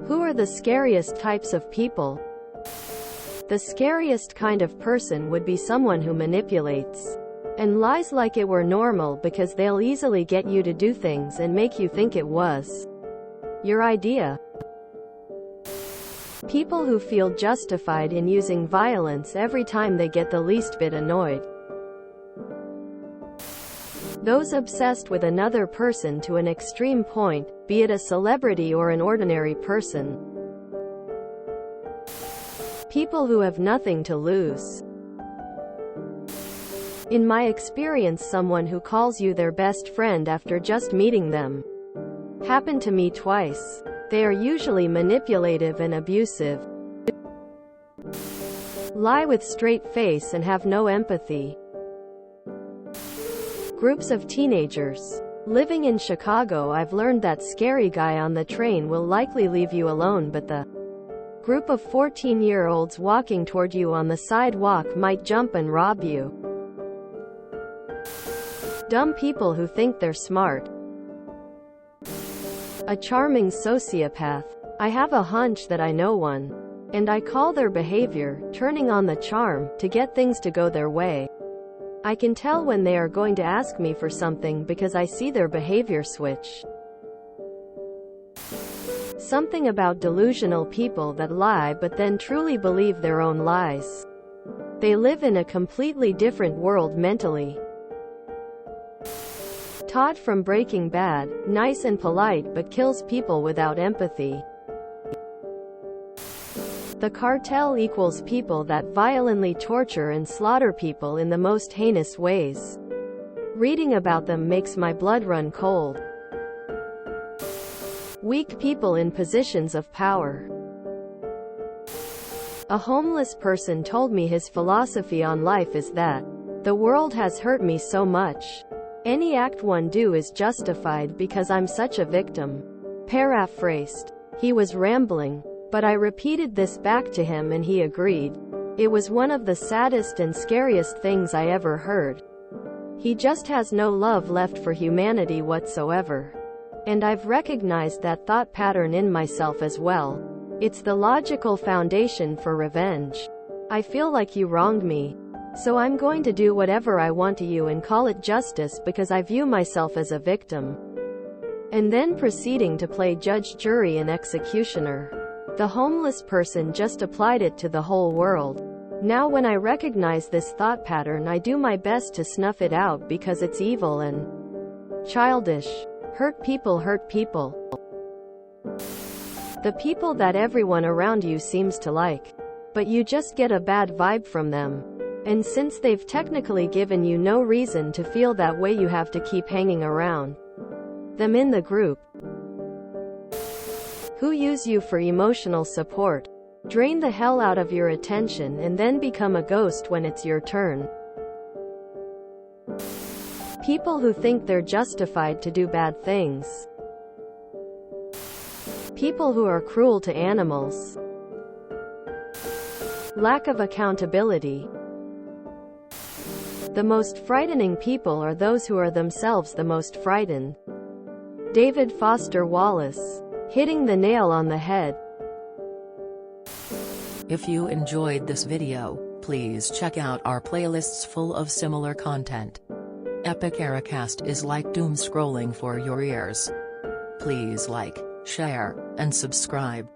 Who are the scariest types of people? The scariest kind of person would be someone who manipulates and lies like it were normal, because they'll easily get you to do things and make you think it was your idea. People who feel justified in using violence every time they get the least bit annoyed. Those obsessed with another person to an extreme point, be it a celebrity or an ordinary person. People who have nothing to lose. In my experience, someone who calls you their best friend after just meeting them. Happened to me twice. They are usually manipulative and abusive. Lie with straight face and have no empathy. Groups of teenagers. Living in Chicago, I've learned that scary guy on the train will likely leave you alone, but the group of 14-year-olds walking toward you on the sidewalk might jump and rob you. Dumb people who think they're smart. A charming sociopath. I have a hunch that I know one. And I call their behavior turning on the charm to get things to go their way. I can tell when they are going to ask me for something because I see their behavior switch. Something about delusional people that lie but then truly believe their own lies. They live in a completely different world mentally. Todd from Breaking Bad, nice and polite but kills people without empathy. The cartel equals people that violently torture and slaughter people in the most heinous ways. Reading about them makes my blood run cold. Weak people in positions of power. A homeless person told me his philosophy on life is that the world has hurt me so much. Any act one do is justified because I'm such a victim. Paraphrased. He was rambling, but I repeated this back to him and he agreed. It was one of the saddest and scariest things I ever heard. He just has no love left for humanity whatsoever. And I've recognized that thought pattern in myself as well. It's the logical foundation for revenge. I feel like you wronged me, so I'm going to do whatever I want to you and call it justice because I view myself as a victim. And then proceeding to play judge, jury, and executioner. The homeless person just applied it to the whole world. Now when I recognize this thought pattern, I do my best to snuff it out because it's evil and childish. Hurt people hurt people. The people that everyone around you seems to like. But you just get a bad vibe from them. And since they've technically given you no reason to feel that way, you have to keep hanging around them in the group. Who use you for emotional support, drain the hell out of your attention and then become a ghost when it's your turn. People who think they're justified to do bad things. People who are cruel to animals. Lack of accountability. The most frightening people are those who are themselves the most frightened. David Foster Wallace. Hitting the nail on the head. If you enjoyed this video, please check out our playlists full of similar content. Epic Ericast is like doom scrolling for your ears. Please like, share, and subscribe.